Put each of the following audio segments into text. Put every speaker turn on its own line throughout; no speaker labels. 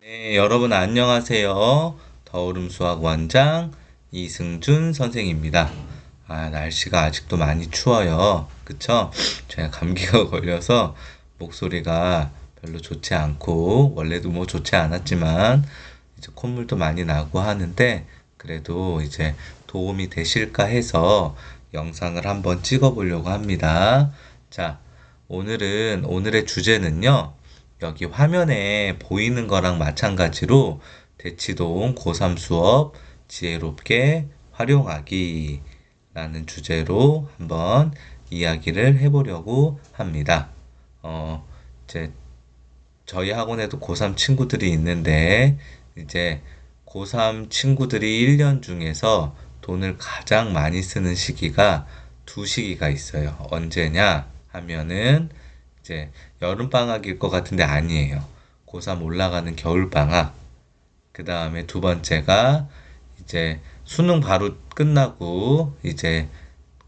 네, 여러분 안녕하세요. 더울음 수학 원장 이승준 선생입니다. 날씨가 아직도 많이 추워요. 그쵸? 제가 감기가 걸려서 목소리가 별로 좋지 않고, 원래도 뭐 좋지 않았지만, 이제 콧물도 많이 나고 하는데, 그래도 이제 도움이 되실까 해서 영상을 한번 찍어 보려고 합니다. 자, 오늘의 주제는요. 여기 화면에 보이는 거랑 마찬가지로 대치동 고3 수업 지혜롭게 활용하기 라는 주제로 한번 이야기를 해보려고 합니다. 어, 이제 저희 학원에도 고3 친구들이 있는데 이제 고3 친구들이 1년 중에서 돈을 가장 많이 쓰는 시기가 두 시기가 있어요. 언제냐 하면은 이제 여름방학일 것 같은데 아니에요. 고3 올라가는 겨울방학. 그 다음에 두 번째가 이제 수능 바로 끝나고 이제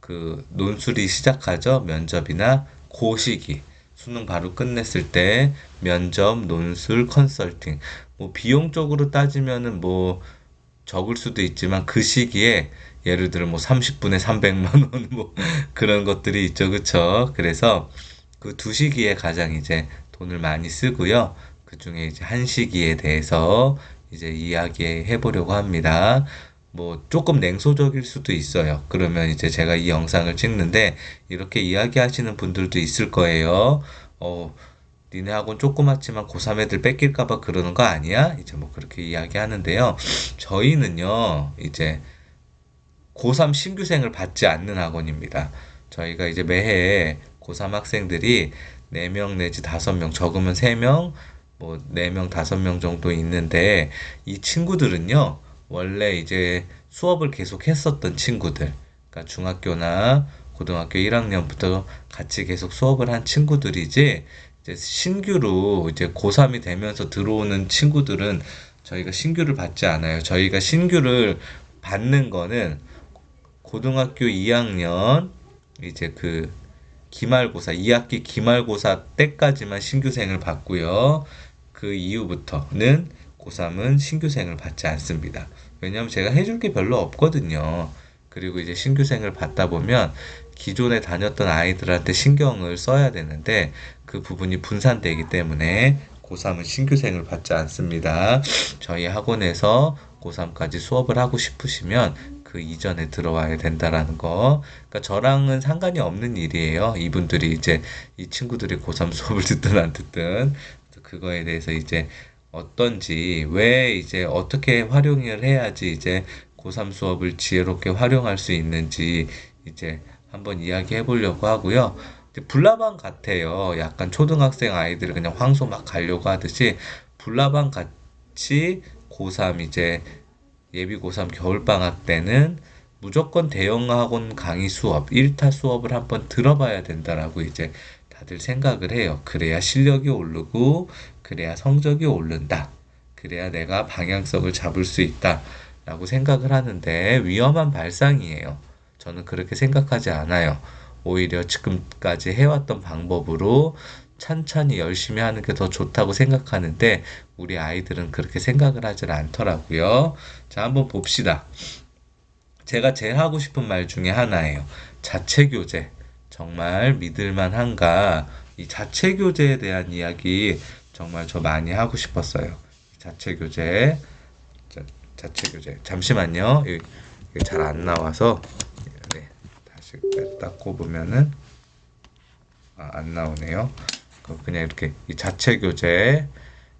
그 논술이 시작하죠. 면접이나 고 시기. 수능 바로 끝냈을 때 면접, 논술, 컨설팅. 뭐 비용적으로 따지면은 뭐 적을 수도 있지만 그 시기에 예를 들어 뭐 30분에 300만 원 뭐 그런 것들이 있죠. 그쵸? 그래서 그 두 시기에 가장 이제 돈을 많이 쓰고요. 그 중에 이제 한 시기에 대해서 이제 이야기해 보려고 합니다. 뭐 조금 냉소적일 수도 있어요. 그러면 이제 제가 이 영상을 찍는데 이렇게 이야기하시는 분들도 있을 거예요. 니네 학원 조그맣지만 고3 애들 뺏길까봐 그러는 거 아니야? 이제 뭐 그렇게 이야기하는데요. 저희는요, 이제 고3 신규생을 받지 않는 학원입니다. 저희가 이제 매해 고3 학생들이 4명 내지 5명, 적으면 3명, 뭐 4명, 5명 정도 있는데 이 친구들은요, 원래 이제 수업을 계속 했었던 친구들, 그러니까 중학교나 고등학교 1학년부터 같이 계속 수업을 한 친구들이지, 이제 신규로 이제 고3이 되면서 들어오는 친구들은 저희가 신규를 받지 않아요. 저희가 신규를 받는 거는 고등학교 2학년 이제 그 기말고사 2학기 기말고사 때까지만 신규생을 받고요. 그 이후부터는 고3은 신규생을 받지 않습니다. 왜냐하면 제가 해줄 게 별로 없거든요. 그리고 이제 신규생을 받다 보면 기존에 다녔던 아이들한테 신경을 써야 되는데 그 부분이 분산되기 때문에 고3은 신규생을 받지 않습니다. 저희 학원에서 고3까지 수업을 하고 싶으시면 그 이전에 들어와야 된다라는 거. 그러니까 저랑은 상관이 없는 일이에요. 이분들이 이제 이 친구들이 고3 수업을 듣든 안 듣든 그거에 대해서 이제 어떤지 왜 이제 어떻게 활용을 해야지 이제 고3 수업을 지혜롭게 활용할 수 있는지 이제 한번 이야기해 보려고 하고요. 불나방 같아요. 약간 초등학생 아이들 그냥 황소 막 가려고 하듯이 불나방 같이 고3 이제 예비 고3 겨울방학 때는 무조건 대형 학원 강의 수업, 1타 수업을 한번 들어봐야 된다라고 이제 다들 생각을 해요. 그래야 실력이 오르고, 그래야 성적이 오른다. 그래야 내가 방향성을 잡을 수 있다. 라고 생각을 하는데 위험한 발상이에요. 저는 그렇게 생각하지 않아요. 오히려 지금까지 해왔던 방법으로 찬찬히 열심히 하는 게 더 좋다고 생각하는데 우리 아이들은 그렇게 생각을 하질 않더라고요. 자, 한번 봅시다. 제가 제일 하고 싶은 말 중에 하나예요. 자체 교재. 정말 믿을만한가? 이 자체 교재에 대한 이야기 정말 저 많이 하고 싶었어요. 자체 교재. 자, 자체 교재. 잠시만요. 이게 잘 안 나와서 네, 다시 딱 꼽으면은 안 나오네요. 그냥 이렇게 이 자체 교재,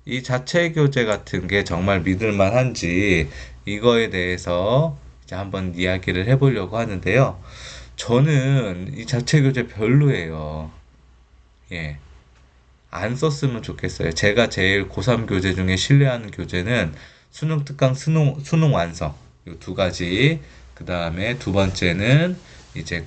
이 자체 교재 같은 게 정말 믿을 만한지 이거에 대해서 이제 한번 이야기를 해보려고 하는데요. 저는 이 자체 교재 별로예요. 예. 안 썼으면 좋겠어요. 제가 제일 고3 교재 중에 신뢰하는 교재는 수능 특강, 수능 완성. 이 두 가지. 그 다음에 두 번째는 이제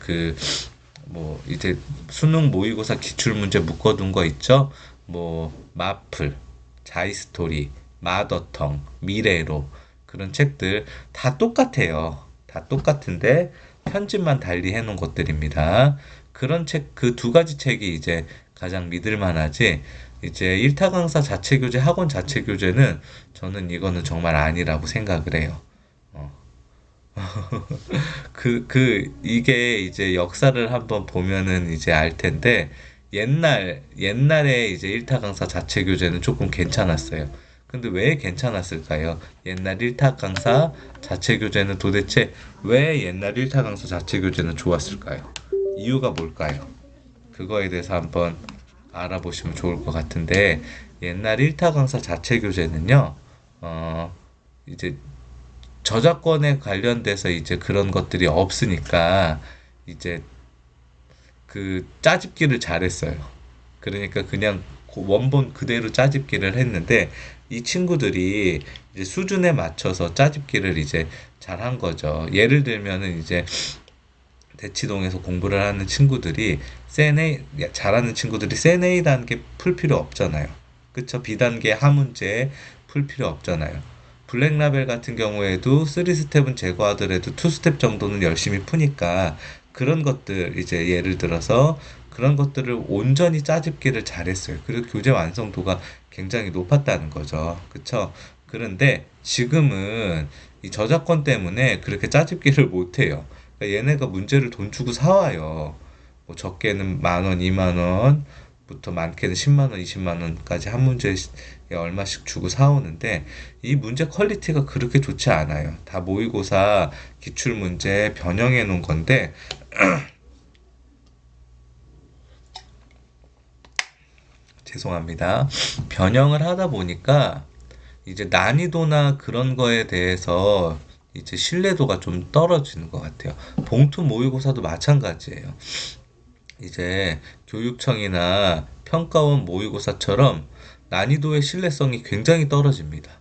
뭐, 이제 수능 모의고사 기출문제 묶어둔 거 있죠? 뭐, 마플, 자이스토리, 마더텅, 미래로. 그런 책들 다 똑같아요. 다 똑같은데 편집만 달리 해놓은 것들입니다. 그런 책, 그 두 가지 책이 이제 가장 믿을 만하지. 이제 일타 강사 자체 교재, 학원 자체 교재는 저는 이거는 정말 아니라고 생각을 해요. 어. 이게 이제 역사를 한번 보면은 이제 알 텐데, 옛날에 이제 일타 강사 자체 교재는 조금 괜찮았어요. 근데 왜 괜찮았을까요? 옛날 일타 강사 자체 교재는 도대체 왜 옛날 일타 강사 자체 교재는 좋았을까요? 이유가 뭘까요? 그거에 대해서 한번 알아보시면 좋을 것 같은데, 옛날 일타 강사 자체 교재는요, 어, 이제 저작권에 관련돼서 이제 그런 것들이 없으니까 이제 그 짜집기를 잘했어요. 그러니까 그냥 원본 그대로 짜집기를 했는데 이 친구들이 이제 수준에 맞춰서 짜집기를 이제 잘한 거죠. 예를 들면은 이제 대치동에서 공부를 하는 친구들이 잘하는 친구들이 센 A 단계 풀 필요 없잖아요. 그쵸? B 단계 하문제 풀 필요 없잖아요. 블랙라벨 같은 경우에도 3스텝은 제거하더라도 2스텝 정도는 열심히 푸니까 그런 것들 이제 예를 들어서 그런 것들을 온전히 짜집기를 잘했어요. 그리고 교재 완성도가 굉장히 높았다는 거죠. 그쵸? 그런데 지금은 이 저작권 때문에 그렇게 짜집기를 못해요. 그러니까 얘네가 문제를 돈 주고 사와요. 뭐 적게는 10,000원, 20,000원부터 많게는 10만 원, 20만 원까지 한 문제에 얼마씩 주고 사오는데 이 문제 퀄리티가 그렇게 좋지 않아요. 다 모의고사 기출 문제 변형해 놓은 건데 죄송합니다. 변형을 하다 보니까 이제 난이도나 그런 거에 대해서 이제 신뢰도가 좀 떨어지는 것 같아요. 봉투 모의고사도 마찬가지예요. 이제 교육청이나 평가원 모의고사처럼 난이도의 신뢰성이 굉장히 떨어집니다.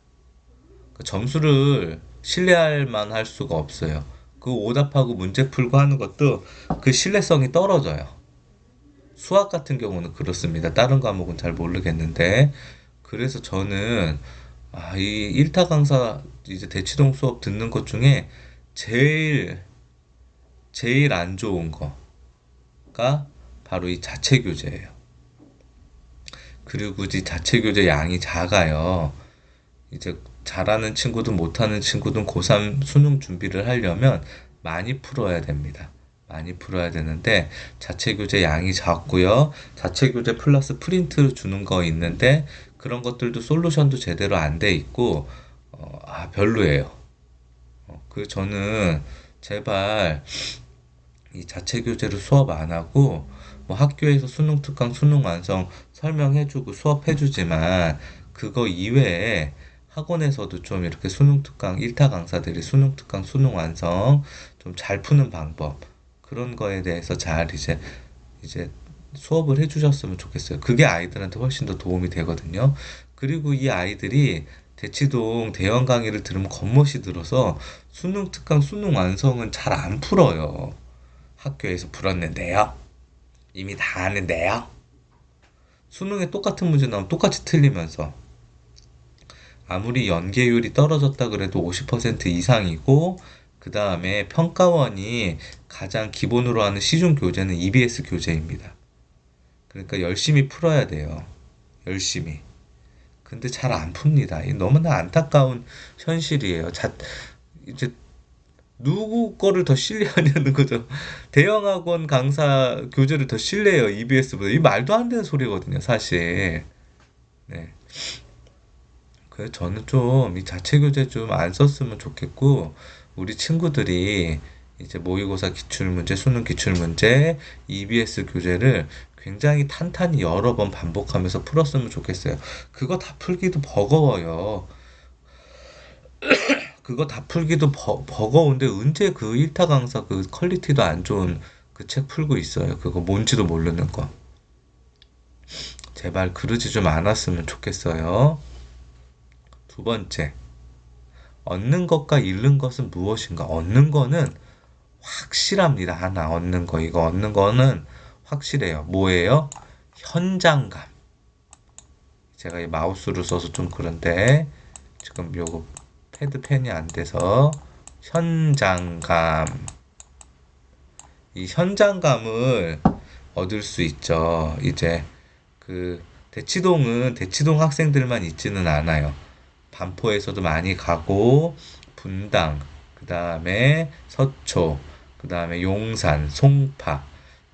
그 점수를 신뢰할 만할 수가 없어요. 그 오답하고 문제 풀고 하는 것도 그 신뢰성이 떨어져요. 수학 같은 경우는 그렇습니다. 다른 과목은 잘 모르겠는데. 그래서 저는 이 일타 강사 이제 대치동 수업 듣는 것 중에 제일 제일 안 좋은 거가 바로 이 자체 교재예요. 그리고 이 자체 교재 양이 작아요. 이제 잘하는 친구든 못하는 친구든 고3 수능 준비를 하려면 많이 풀어야 됩니다. 많이 풀어야 되는데 자체 교재 양이 작고요. 자체 교재 플러스 프린트 주는 거 있는데 그런 것들도 솔루션도 제대로 안 돼 있고 별로예요. 저는 제발 이 자체 교재로 수업 안 하고 뭐 학교에서 수능 특강, 수능 완성 설명해주고 수업해주지만 그거 이외에 학원에서도 좀 이렇게 수능 특강, 일타 강사들이 수능 특강, 수능 완성 좀 잘 푸는 방법 그런 거에 대해서 잘 이제 수업을 해주셨으면 좋겠어요. 그게 아이들한테 훨씬 더 도움이 되거든요. 그리고 이 아이들이 대치동 대형 강의를 들으면 겉멋이 들어서 수능 특강, 수능 완성은 잘 안 풀어요. 학교에서 풀었는데요. 이미 다 아는데요. 수능에 똑같은 문제 나오면 똑같이 틀리면서 아무리 연계율이 떨어졌다 그래도 50% 이상이고 그 다음에 평가원이 가장 기본으로 하는 시중 교재는 EBS 교재입니다. 그러니까 열심히 풀어야 돼요. 열심히. 근데 잘 안 풉니다. 이 너무나 안타까운 현실이에요. 이제 누구 거를 더 신뢰하냐는 거죠. 대형학원 강사 교재를 더 신뢰해요. EBS보다. 이 말도 안 되는 소리거든요, 사실. 네. 그래서 저는 좀 이 자체 교재 좀 안 썼으면 좋겠고, 우리 친구들이 이제 모의고사 기출문제, 수능 기출문제, EBS 교재를 굉장히 탄탄히 여러 번 반복하면서 풀었으면 좋겠어요. 그거 다 풀기도 버거워요. 그거 다 풀기도 버거운데 언제 그 일타 강사 그 퀄리티도 안 좋은 그 책 풀고 있어요. 그거 뭔지도 모르는 거. 제발 그러지 좀 않았으면 좋겠어요. 두 번째, 얻는 것과 잃는 것은 무엇인가? 얻는 거는 확실합니다. 하나 얻는 거, 이거 얻는 거는 확실해요. 뭐예요? 현장감. 제가 이 마우스를 써서 좀 그런데 지금 요거 패드펜이 안 돼서 현장감. 이 현장감을 얻을 수 있죠. 이제 그 대치동은 대치동 학생들만 있지는 않아요. 반포에서도 많이 가고, 분당, 그 다음에 서초, 그 다음에 용산, 송파,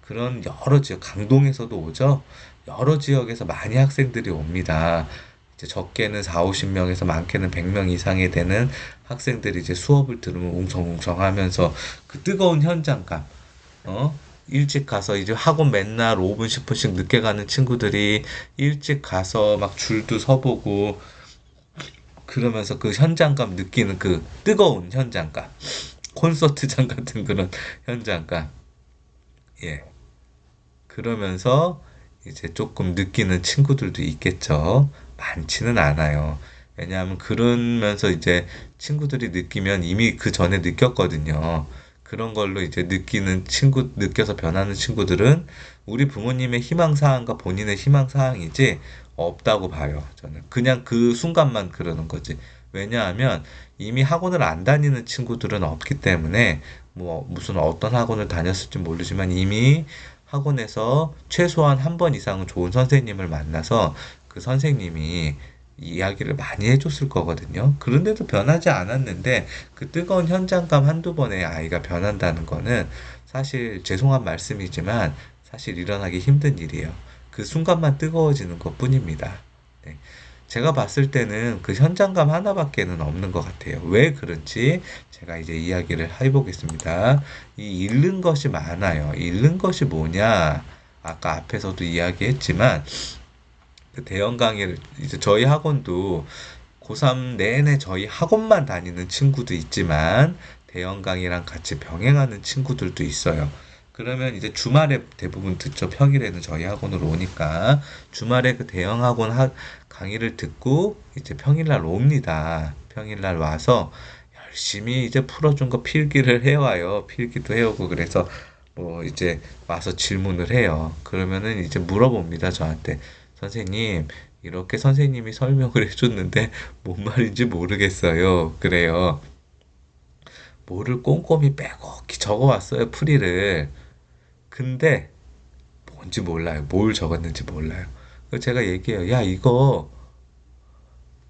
그런 여러 지역, 강동에서도 오죠. 여러 지역에서 많이 학생들이 옵니다. 이제 적게는 4, 50명에서 많게는 100명 이상이 되는 학생들이 이제 수업을 들으면 웅성웅성 하면서 그 뜨거운 현장감, 어? 일찍 가서 이제 학원 맨날 5분, 10분씩 늦게 가는 친구들이 일찍 가서 막 줄도 서보고 그러면서 그 현장감 느끼는 그 뜨거운 현장감. 콘서트장 같은 그런 현장감. 예. 그러면서 이제 조금 느끼는 친구들도 있겠죠. 많지는 않아요. 왜냐하면 그러면서 이제 친구들이 느끼면 이미 그 전에 느꼈거든요. 그런 걸로 이제 느껴서 변하는 친구들은 우리 부모님의 희망사항과 본인의 희망사항이지 없다고 봐요. 저는. 그냥 그 순간만 그러는 거지. 왜냐하면 이미 학원을 안 다니는 친구들은 없기 때문에 뭐 무슨 어떤 학원을 다녔을지 모르지만 이미 학원에서 최소한 한 번 이상은 좋은 선생님을 만나서 그 선생님이 이야기를 많이 해줬을 거거든요. 그런데도 변하지 않았는데 그 뜨거운 현장감 한두 번에 아이가 변한다는 거는 사실 죄송한 말씀이지만 사실 일어나기 힘든 일이에요. 그 순간만 뜨거워지는 것 뿐입니다. 네. 제가 봤을 때는 그 현장감 하나밖에는 없는 것 같아요. 왜 그런지 제가 이제 이야기를 해보겠습니다. 이 잃는 것이 많아요. 잃는 것이 뭐냐? 아까 앞에서도 이야기했지만 그 대형 강의를 이제 저희 학원도 고3 내내 저희 학원만 다니는 친구도 있지만 대형 강의랑 같이 병행하는 친구들도 있어요. 그러면 이제 주말에 대부분 듣죠. 평일에는 저희 학원으로 오니까 주말에 그 대형 학원 강의를 듣고 이제 평일날 옵니다. 평일날 와서 열심히 이제 풀어준 거 필기를 해와요. 필기도 해오고 그래서 뭐 이제 와서 질문을 해요. 그러면은 이제 물어봅니다. 저한테. 선생님, 이렇게 선생님이 설명을 해줬는데 뭔 말인지 모르겠어요. 그래요. 뭐를 꼼꼼히 빼곡히 적어왔어요. 풀이를. 근데 뭔지 몰라요. 뭘 적었는지 몰라요. 그래서 제가 얘기해요. 야, 이거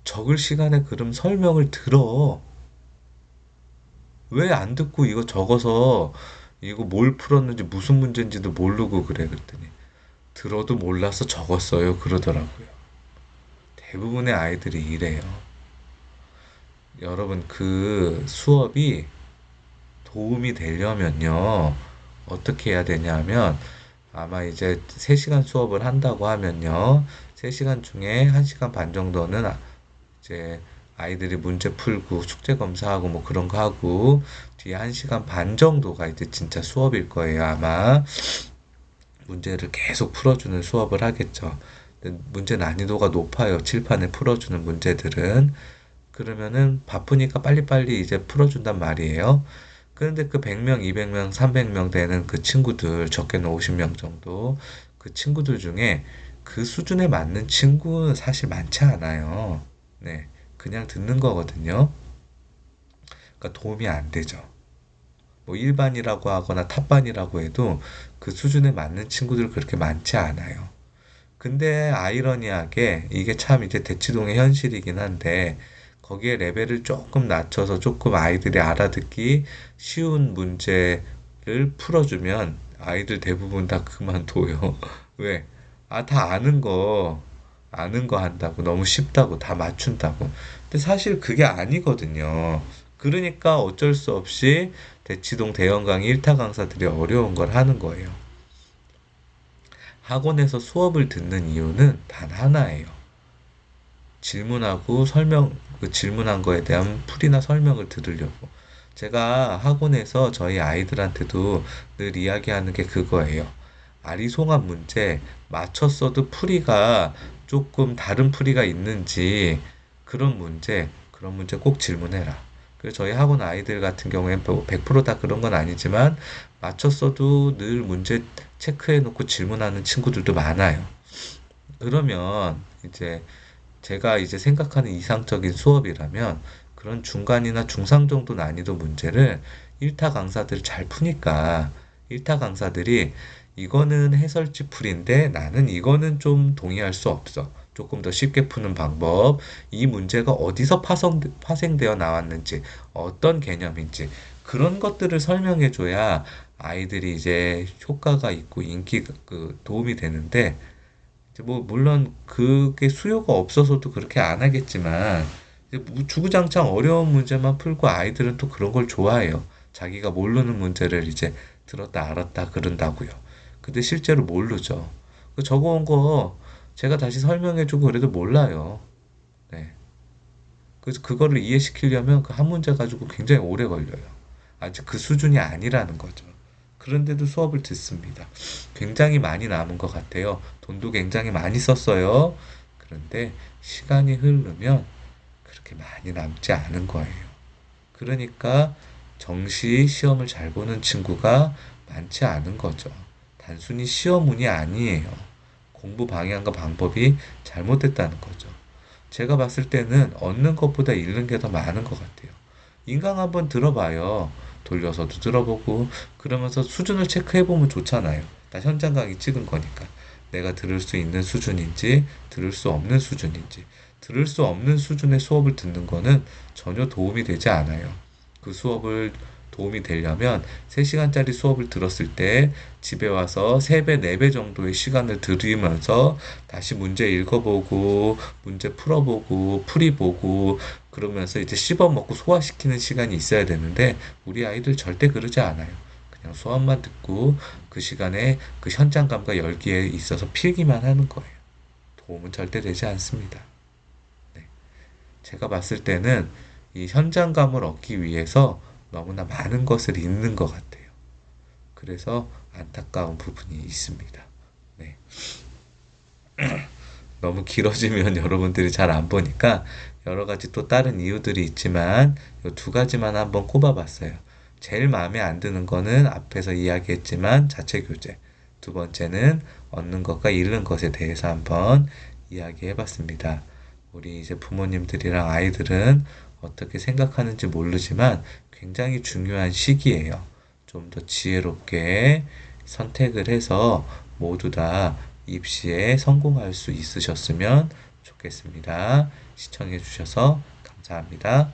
적을 시간에 그럼 설명을 들어. 왜 안 듣고 이거 적어서 이거 뭘 풀었는지 무슨 문제인지도 모르고 그래. 그랬더니 들어도 몰라서 적었어요. 그러더라고요. 대부분의 아이들이 이래요. 여러분, 그 수업이 도움이 되려면요. 어떻게 해야 되냐 하면 아마 이제 3시간 수업을 한다고 하면요. 3시간 중에 1시간 반 정도는 이제 아이들이 문제 풀고 숙제 검사하고 뭐 그런 거 하고 뒤에 1시간 반 정도가 이제 진짜 수업일 거예요. 아마 문제를 계속 풀어주는 수업을 하겠죠. 근데 문제 난이도가 높아요. 칠판에 풀어주는 문제들은. 그러면은 바쁘니까 빨리빨리 이제 풀어준단 말이에요. 그런데 그 100명, 200명, 300명 되는 그 친구들, 적게는 50명 정도, 그 친구들 중에 그 수준에 맞는 친구는 사실 많지 않아요. 네. 그냥 듣는 거거든요. 그러니까 도움이 안 되죠. 뭐 일반이라고 하거나 탑반이라고 해도 그 수준에 맞는 친구들 그렇게 많지 않아요. 근데 아이러니하게 이게 참 이제 대치동의 현실이긴 한데 거기에 레벨을 조금 낮춰서 조금 아이들이 알아듣기 쉬운 문제를 풀어주면 아이들 대부분 다 그만둬요. 왜? 아, 다 아는 거 한다고. 너무 쉽다고. 다 맞춘다고. 근데 사실 그게 아니거든요. 그러니까 어쩔 수 없이 대치동 대형 강의 1타 강사들이 어려운 걸 하는 거예요. 학원에서 수업을 듣는 이유는 단 하나예요. 질문하고 그 질문한 거에 대한 풀이나 설명을 들으려고. 제가 학원에서 저희 아이들한테도 늘 이야기하는 게 그거예요. 아리송한 문제 맞췄어도 풀이가 조금 다른 풀이가 있는지 그런 문제 꼭 질문해라. 그래서 저희 학원 아이들 같은 경우에는 100%다 그런 건 아니지만 맞췄어도 늘 문제 체크해 놓고 질문하는 친구들도 많아요. 그러면 이제 제가 이제 생각하는 이상적인 수업이라면 그런 중간이나 중상 정도 난이도 문제를 1타 강사들이 잘 푸니까 1타 강사들이 이거는 해설지 풀인데 나는 이거는 좀 동의할 수 없어. 조금 더 쉽게 푸는 방법, 이 문제가 어디서 파생되어 나왔는지, 어떤 개념인지, 그런 것들을 설명해줘야 아이들이 이제 효과가 있고 도움이 되는데, 이제 뭐, 물론 그게 수요가 없어서도 그렇게 안 하겠지만, 이제 주구장창 어려운 문제만 풀고 아이들은 또 그런 걸 좋아해요. 자기가 모르는 문제를 이제 들었다 알았다 그런다고요. 근데 실제로 모르죠. 그 적어온 거 제가 다시 설명해주고 그래도 몰라요. 네. 그래서 그거를 이해시키려면 그 한 문제 가지고 굉장히 오래 걸려요. 아직 그 수준이 아니라는 거죠. 그런데도 수업을 듣습니다. 굉장히 많이 남은 것 같아요. 돈도 굉장히 많이 썼어요. 그런데 시간이 흐르면 그렇게 많이 남지 않은 거예요. 그러니까 정시 시험을 잘 보는 친구가 많지 않은 거죠. 단순히 시험운이 아니에요. 공부 방향과 방법이 잘못됐다는 거죠. 제가 봤을 때는 얻는 것보다 잃는 게 더 많은 것 같아요. 인강 한번 들어봐요. 돌려서도 들어보고 그러면서 수준을 체크해보면 좋잖아요. 나 현장 강의 찍은 거니까. 내가 들을 수 있는 수준인지 들을 수 없는 수준인지. 들을 수 없는 수준의 수업을 듣는 거는 전혀 도움이 되지 않아요. 그 수업을 도움이 되려면 3시간짜리 수업을 들었을 때 집에 와서 3배, 4배 정도의 시간을 들이면서 다시 문제 읽어보고, 문제 풀어보고, 풀이보고, 그러면서 이제 씹어먹고 소화시키는 시간이 있어야 되는데, 우리 아이들 절대 그러지 않아요. 그냥 수업만 듣고 그 시간에 그 현장감과 열기에 있어서 필기만 하는 거예요. 도움은 절대 되지 않습니다. 네. 제가 봤을 때는 이 현장감을 얻기 위해서 너무나 많은 것을 잃는 것 같아요. 그래서 안타까운 부분이 있습니다. 네. 너무 길어지면 여러분들이 잘 안 보니까 여러 가지 또 다른 이유들이 있지만 이 두 가지만 한번 꼽아봤어요. 제일 마음에 안 드는 거는 앞에서 이야기했지만 자체 교재. 두 번째는 얻는 것과 잃는 것에 대해서 한번 이야기해봤습니다. 우리 이제 부모님들이랑 아이들은 어떻게 생각하는지 모르지만 굉장히 중요한 시기예요. 좀 더 지혜롭게 선택을 해서 모두 다 입시에 성공할 수 있으셨으면 좋겠습니다. 시청해 주셔서 감사합니다.